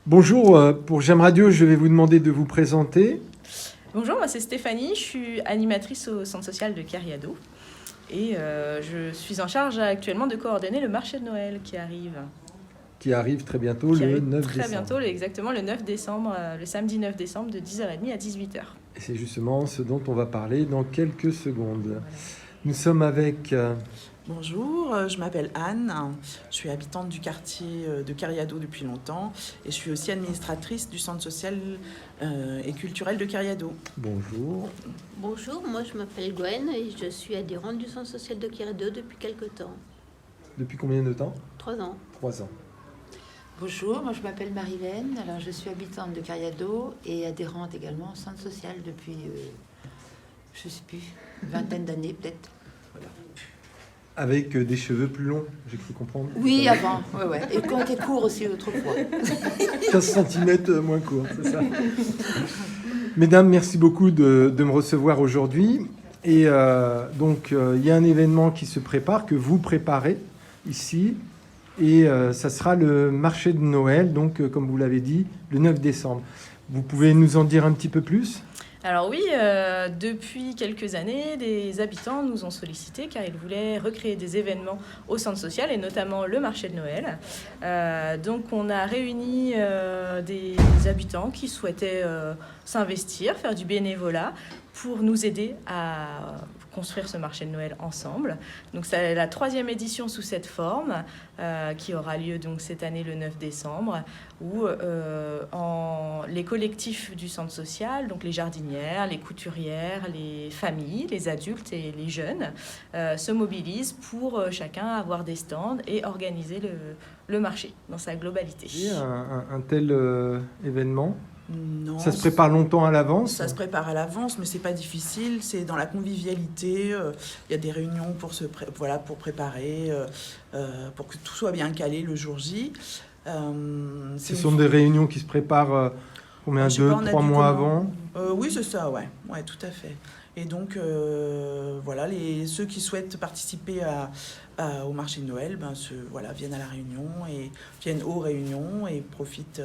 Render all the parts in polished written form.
Bonjour, pour J'aime Radio, je vais vous demander de vous présenter. Bonjour, moi c'est Stéphanie, je suis animatrice au centre social de Cariado et je suis en charge actuellement de coordonner le marché de Noël qui arrive. Qui arrive très bientôt, le 9 décembre. Très bientôt, exactement le 9 décembre, le samedi 9 décembre de 10h30 à 18h. Et c'est justement ce dont on va parler dans quelques secondes. Voilà. Nous sommes avec... Bonjour, je m'appelle Anne, je suis habitante du quartier de Cariado depuis longtemps et je suis aussi administratrice du centre social et culturel de Cariado. Bonjour. Bonjour, moi je m'appelle Gwen et je suis adhérente du centre social de Cariado depuis quelques temps. Depuis combien de temps? 3 ans. 3 ans. Bonjour, moi je m'appelle Marilène, alors je suis habitante de Cariado et adhérente également au centre social depuis, je ne sais plus, une vingtaine d'années peut-être. Voilà. Avec des cheveux plus longs, j'ai cru comprendre. Oui, avant, ouais. Et qui ont été courts aussi autrefois. 15 cm moins court, c'est ça. Mesdames, merci beaucoup de me recevoir aujourd'hui. Et donc, il y a un événement qui se prépare, que vous préparez ici. Et ça sera le marché de Noël, donc comme vous l'avez dit, le 9 décembre. Vous pouvez nous en dire un petit peu plus ? Alors oui, depuis quelques années, des habitants nous ont sollicité car ils voulaient recréer des événements au centre social et notamment le marché de Noël. Donc on a réuni des habitants qui souhaitaient s'investir, faire du bénévolat pour nous aider à construire ce marché de Noël ensemble. Donc c'est la 3e édition sous cette forme qui aura lieu donc cette année le 9 décembre où les collectifs du centre social, donc les jardinières, les couturières, les familles, les adultes et les jeunes se mobilisent pour chacun avoir des stands et organiser le marché dans sa globalité. Et un tel événement ? Non, Ça se prépare longtemps à l'avance ? Ça se prépare à l'avance, mais c'est pas difficile. C'est dans la convivialité. Il y a des réunions pour pour préparer, pour que tout soit bien calé le jour J. Ce sont des réunions qui se préparent combien, 2-3 mois avant ? Oui, c'est ça, ouais, tout à fait. Et donc, voilà, ceux qui souhaitent participer au marché de Noël viennent à la réunion et viennent aux réunions et profitent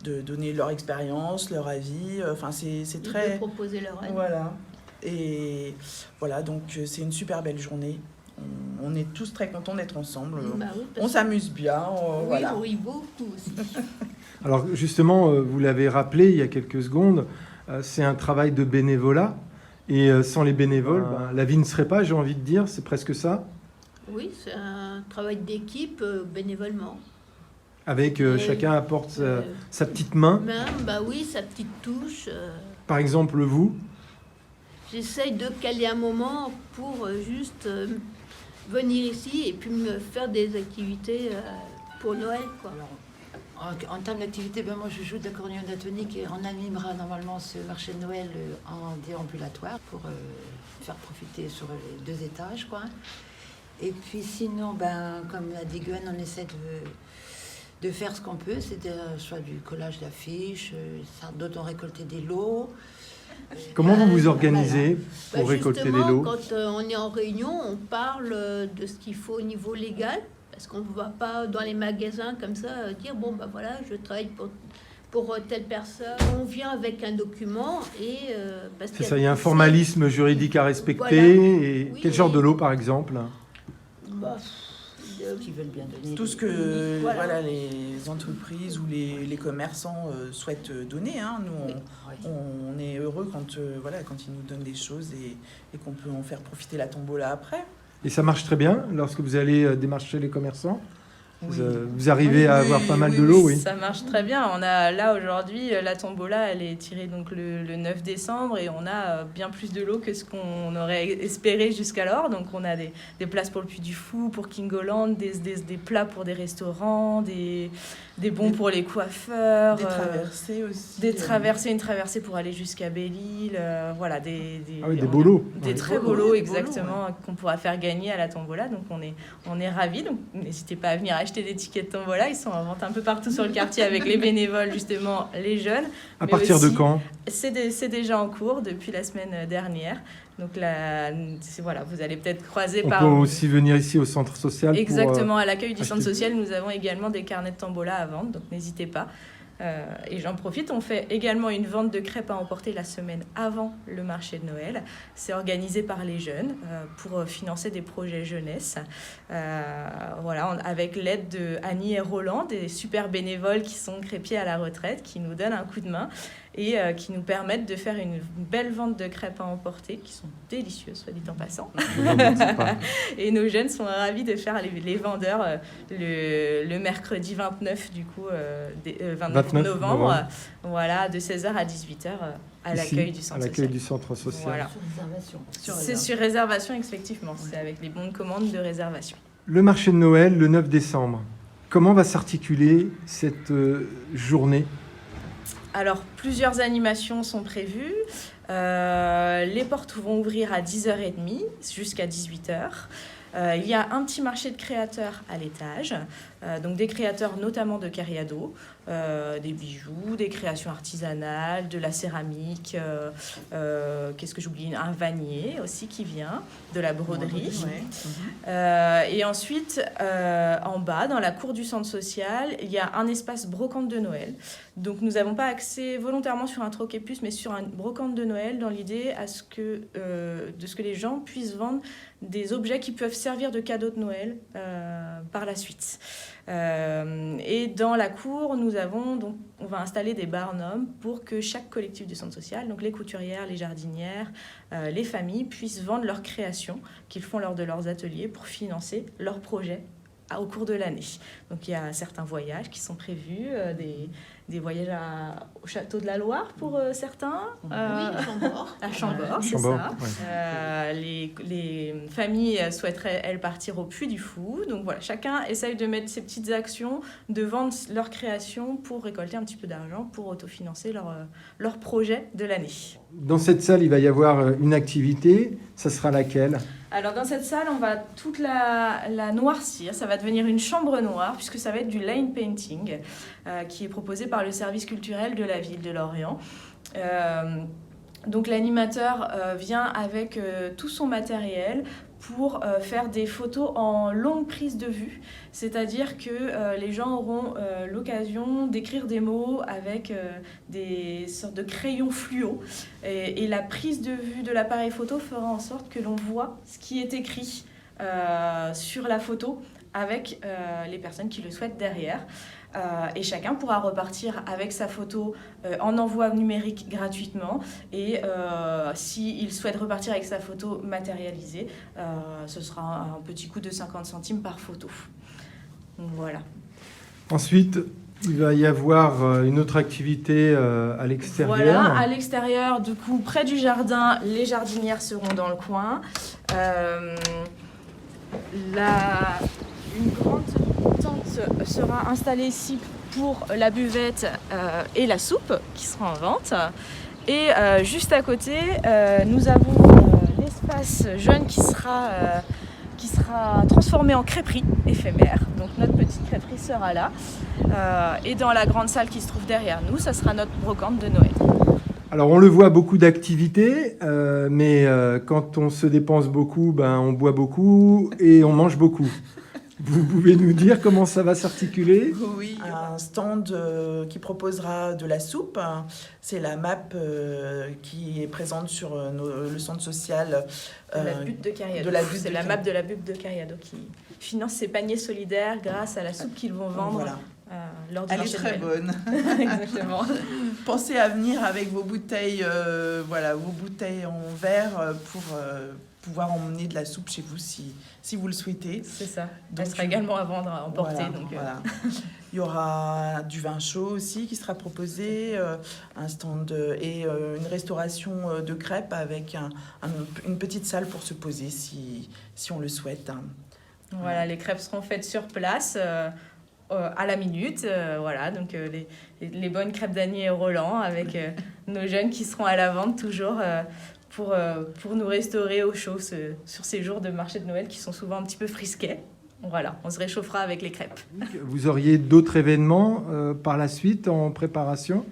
de donner leur expérience, leur avis. Enfin, c'est très... Ils peuvent proposer leur aide. Voilà. Et voilà, donc c'est une super belle journée. On est tous très contents d'être ensemble. Bah oui, On s'amuse bien. oui, Voilà. oui, beaucoup aussi. Alors justement, vous l'avez rappelé il y a quelques secondes, c'est un travail de bénévolat. Et sans les bénévoles, la vie ne serait pas, j'ai envie de dire, c'est presque ça. Oui, c'est un travail d'équipe bénévolement. Avec chacun apporte sa petite main. Bah oui, sa petite touche. Par exemple, vous. J'essaye de caler un moment pour juste venir ici et puis me faire des activités pour Noël, quoi. Alors, en termes d'activité, moi je joue d'accordéon diatonique et on animera normalement ce marché de Noël en déambulatoire pour faire profiter sur les 2 étages, quoi. Et puis sinon, comme l'a dit Gwen, on essaie de faire ce qu'on peut, c'est-à-dire soit du collage d'affiches, d'autres ont récolté des lots. Comment vous vous organisez pour récolter les lots ? Quand on est en réunion, on parle de ce qu'il faut au niveau légal, parce qu'on ne va pas dans les magasins comme ça dire voilà, je travaille pour telle personne. On vient avec un document et c'est ça, il y a un formalisme juridique à respecter. Voilà. Et Oui, quel genre de lot, par exemple ? Qui veulent bien donner. Tout ce que les entreprises ou les commerçants souhaitent donner. Hein. Nous, on est heureux quand ils nous donnent des choses et qu'on peut en faire profiter la tombola après. Et ça marche très bien lorsque vous allez démarcher les commerçants ? Oui. Vous arrivez à avoir pas mal de lots, oui. Ça marche très bien. On a là aujourd'hui la tombola, elle est tirée donc le 9 décembre et on a bien plus de lots que ce qu'on aurait espéré jusqu'alors. Donc on a des places pour le Puy du Fou, pour Kingoland, des plats pour des restaurants, des bons pour les coiffeurs, des traversées aussi. Une traversée pour aller jusqu'à Belle-Île, voilà, des beaux lots. Des très beaux lots, exactement, qu'on pourra faire gagner à la tombola. Donc on est ravis. Donc n'hésitez pas à venir acheter des tickets de tombola. Ils sont en vente un peu partout sur le quartier avec les bénévoles, justement, les jeunes. À partir de quand ? C'est déjà en cours depuis la semaine dernière. Donc là, vous allez peut-être croiser On peut aussi venir ici au centre social. Exactement, à l'accueil du acheter. centre social, nous avons également des carnets de tombola à vendre, donc n'hésitez pas. Et j'en profite, on fait également une vente de crêpes à emporter la semaine avant le marché de Noël. C'est organisé par les jeunes pour financer des projets jeunesse. Voilà, avec l'aide de Annie et Roland, des super bénévoles qui sont crêpiers à la retraite, qui nous donnent un coup de main et qui nous permettent de faire une belle vente de crêpes à emporter, qui sont délicieuses, soit dit en passant. Et nos jeunes sont ravis de faire les vendeurs le mercredi 29, du coup, 29 novembre, voilà, de 16h à 18h à l'accueil du centre social. À l'accueil du centre social. Voilà. C'est sur réservation, effectivement. C'est avec les bons de commande de réservation. Le marché de Noël, le 9 décembre. Comment va s'articuler cette journée ? Alors, plusieurs animations sont prévues. Les portes vont ouvrir à 10h30 jusqu'à 18h. Il y a un petit marché de créateurs à l'étage, donc des créateurs notamment de cariado, des bijoux, des créations artisanales, de la céramique, qu'est-ce que j'oublie, un vanier aussi qui vient, de la broderie. Et ensuite, en bas, dans la cour du centre social, il y a un espace brocante de Noël. Donc nous n'avons pas axé volontairement sur un troquet-puce, mais sur une brocante de Noël, dans l'idée de ce que les gens puissent vendre des objets qui peuvent servir de cadeaux de Noël par la suite. Et dans la cour, on va installer des barnums pour que chaque collectif du centre social, donc les couturières, les jardinières, les familles, puissent vendre leurs créations qu'ils font lors de leurs ateliers pour financer leurs projets au cours de l'année. Donc il y a certains voyages qui sont prévus, des voyages au château de la Loire pour certains. Oui, Chambord. À Chambord, c'est Chambord, ça. Ouais. Les familles souhaiteraient, elles, partir au Puy du Fou. Donc voilà, chacun essaye de mettre ses petites actions, de vendre leurs créations pour récolter un petit peu d'argent pour autofinancer leur projet de l'année. Dans cette salle, il va y avoir une activité. Ça sera laquelle ? Alors dans cette salle, on va toute la noircir. Ça va devenir une chambre noire puisque ça va être du line painting qui est proposé par le service culturel de la ville de Lorient. Donc l'animateur vient avec tout son matériel pour faire des photos en longue prise de vue. C'est-à-dire que les gens auront l'occasion d'écrire des mots avec des sortes de crayons fluo. Et la prise de vue de l'appareil photo fera en sorte que l'on voit ce qui est écrit sur la photo avec les personnes qui le souhaitent derrière. Et chacun pourra repartir avec sa photo en envoi numérique gratuitement. Et s'il souhaite repartir avec sa photo matérialisée, ce sera un petit coût de 50 centimes par photo. Donc, voilà. Ensuite, il va y avoir une autre activité à l'extérieur. Voilà, à l'extérieur, du coup, près du jardin, les jardinières seront dans le coin. Une grande tente sera installée ici pour la buvette et la soupe qui sera en vente. Et juste à côté, nous avons l'espace jeune qui sera transformé en crêperie éphémère. Donc notre petite crêperie sera là. Et dans la grande salle qui se trouve derrière nous, ça sera notre brocante de Noël. Alors on le voit, beaucoup d'activités, mais quand on se dépense beaucoup, on boit beaucoup et on mange beaucoup. Vous pouvez nous dire comment ça va s'articuler ? Oui, un stand qui proposera de la soupe. C'est la map qui est présente sur le centre social. La butte de Cariado. C'est la map de la butte de Cariado qui finance ses paniers solidaires grâce à la soupe qu'ils vont vendre. Voilà. Lors du Elle est très bonne. Exactement. Pensez à venir avec vos bouteilles, vos bouteilles en verre pour pouvoir emmener de la soupe chez vous si vous le souhaitez. C'est ça. Donc, elle sera également à vendre, à emporter. Voilà. Il y aura du vin chaud aussi qui sera proposé, un stand et une restauration de crêpes avec une petite salle pour se poser si on le souhaite. Voilà, les crêpes seront faites sur place. À la minute, donc les bonnes crêpes d'Annie et Roland avec nos jeunes qui seront à la vente toujours pour nous restaurer au chaud sur ces jours de marché de Noël qui sont souvent un petit peu frisquets. Voilà, on se réchauffera avec les crêpes. Vous auriez d'autres événements par la suite en préparation ?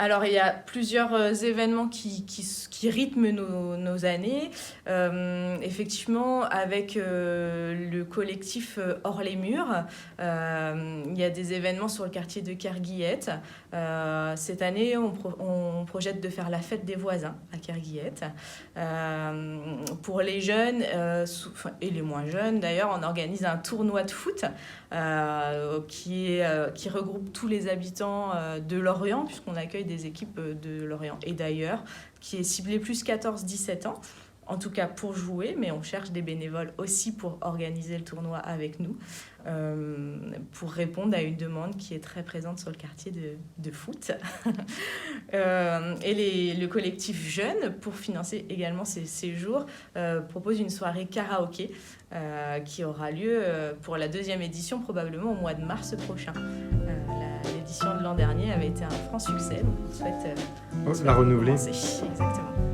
Alors, il y a plusieurs événements qui rythment nos années. Effectivement, avec le collectif Hors les Murs, il y a des événements sur le quartier de Kerguillette. Cette année, on projette de faire la fête des voisins à Kerguillette. Pour les jeunes et les moins jeunes, d'ailleurs, on organise un tournoi de foot qui regroupe tous les habitants de Lorient, puisqu'on accueille des équipes de Lorient et d'ailleurs, qui est ciblé plus 14-17 ans, en tout cas pour jouer, mais on cherche des bénévoles aussi pour organiser le tournoi avec nous, pour répondre à une demande qui est très présente sur le quartier de foot. Et le collectif Jeunes, pour financer également ces séjours, propose une soirée karaoké qui aura lieu pour la 2e édition, probablement au mois de mars prochain. L'édition de l'an dernier avait été un franc succès, donc on souhaite la renouveler. Exactement.